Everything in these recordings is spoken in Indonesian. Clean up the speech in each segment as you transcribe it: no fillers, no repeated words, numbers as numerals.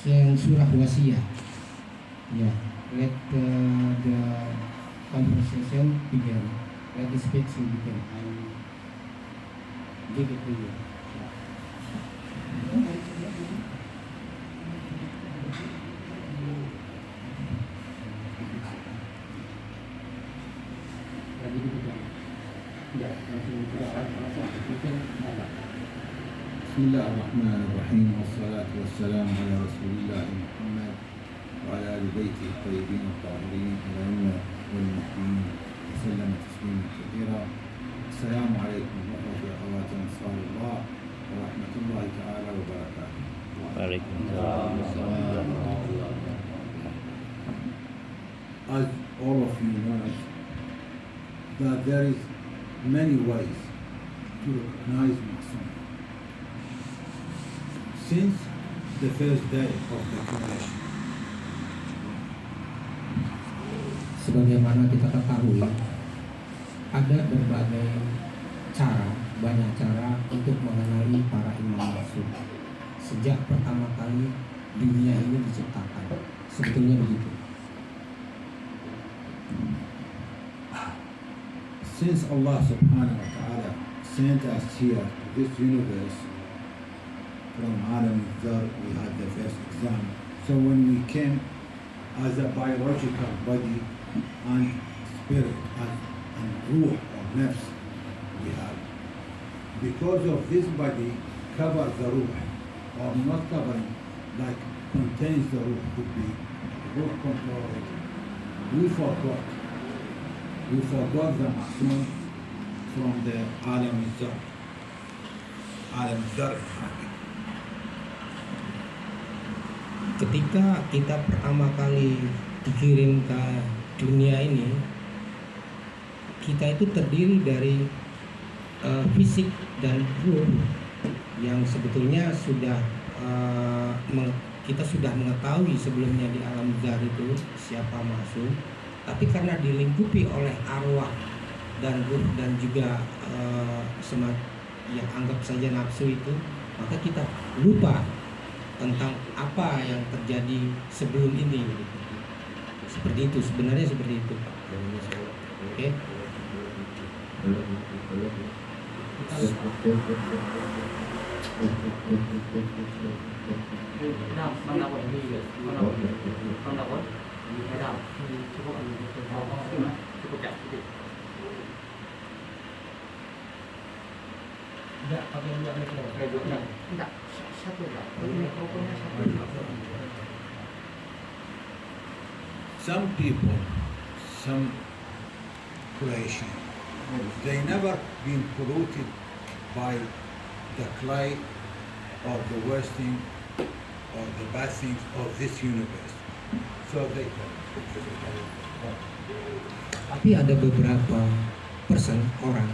surah wasiat. Ya, let the conversation begin. Let the speech begin. I give it to you. بسم الله الرحمن الرحيم والصلاة والسلام على رسول الله محمد وعلى آل بيته الطيبين الطاهرين الأئمة والمؤمنين وسلم تسليما كثيرا. السلام عليكم ورحمة الله أنصار الله ورحمة الله تعالى وبركاته. وعليكم السلام. As all of you know that there is many ways to recognize Mahsum. Since the first day of the creation. Sebagaimana kita ketahui, ada berbagai cara, banyak cara untuk mengenali para imam maksum. Sejak pertama kali dunia ini diciptakan, sebetulnya begitu. Since Allah subhanahu wa ta'ala sent us here to this universe, from Alam al-Dhar we had the first exam. So when we came as a biological body and spirit and ruh or nafs we have. Because of this body cover the ruh or not covering, like contains the ruh, could be ruh controlled. We forgot the Mahsum from the Alam al-Dhar. Alam al-Dhar. Ketika kita pertama kali dikirim ke dunia ini, kita itu terdiri dari fisik dan ruh yang sebetulnya sudah kita sudah mengetahui sebelumnya di alam zahir itu siapa Mahsum, tapi karena dilingkupi oleh arwah dan ruh dan juga yang anggap saja nafsu itu, maka kita lupa tentang apa yang terjadi sebelum ini. Seperti itu, sebenarnya seperti itu. Oke. Some people, some creation, they never been polluted by the clay or the worst thing or the bad things of this universe. So they Tapi ada beberapa orang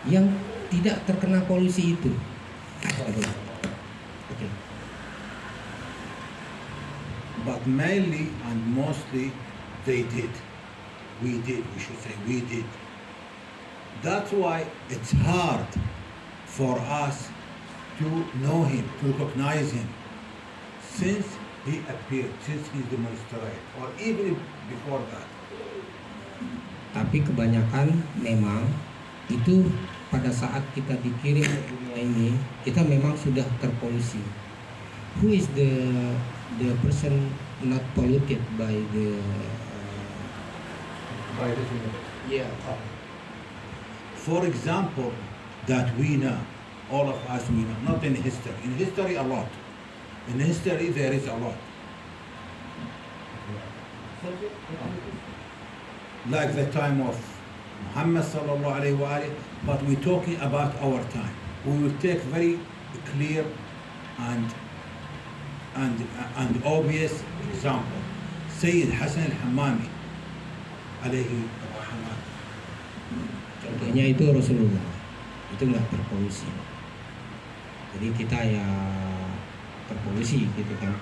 yang tidak terkena polusi itu. Okay. But mainly and mostly they did. We should say we did. That's why it's hard for us to know him, to recognize him, since he appeared, since he demonstrated, or even before that. Tapi kebanyakan memang itu pada saat kita dikirim ke dunia ini, kita memang sudah terpolusi. Who is the person not polluted by the Yeah. For example, that we know, all of us we know, not in history. In history, a lot. In history, there is a lot. Like the time of Muhammad sallallahu alaihi wasallam, but we're talking about our time. We will take very clear and obvious example. Sayyid Hassan al-Hammami alaihi rahmat. Contohnya itu Rasulullah, itu nggak terpolusi. Jadi kita ya terpolusi gitu kan.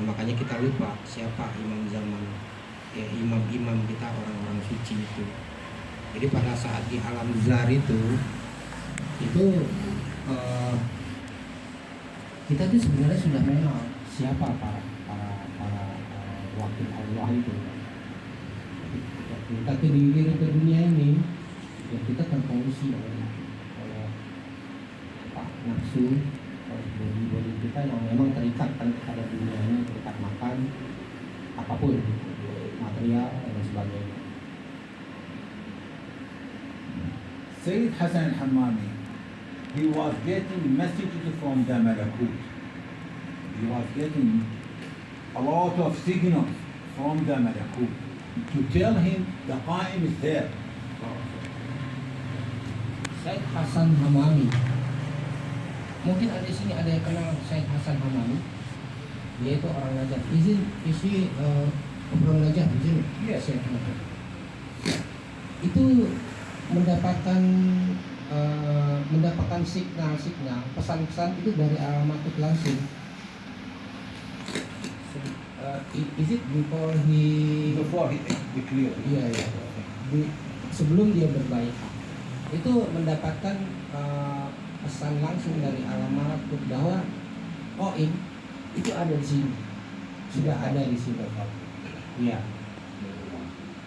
Makanya kita lupa siapa imam zaman, ya imam-imam kita, orang-orang suci itu. Jadi pada saat di alam zar itu kita tuh sebenarnya sudah mengenal siapa para wakil Allah itu. Kita dikirim ke dunia ini, ya kita terpolusi oleh nafsu, bodi kita yang memang terikat kan pada dunia ini, terikat makan, apapun, material dan sebagainya. Sayyid Hassan al-Hammami, he was getting messages from the Malakut. He was getting a lot of signals from the Malakut to tell him the Qa'im is there. Sayyid Hasan Hamami, mungkin ada di sini ada yang kenal Sayyid Hasan Hamami. Dia itu orang Najaf. Isi orang Najaf di sini. Yes. Sayyid Hamami. Itu mendapatkan signal pesan-pesan itu dari alamat langsung. Is it before he declared? Iya. Sebelum dia berbaik itu mendapatkan pesan langsung dari alamat bahwa itu ada di sini, sudah ada di sini. Iya.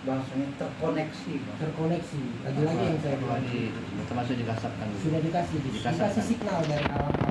Bahasanya terkoneksi. Lagi-lagi yang saya bilang Termasuk dikasapkan. sudah dikasih signal dari alamat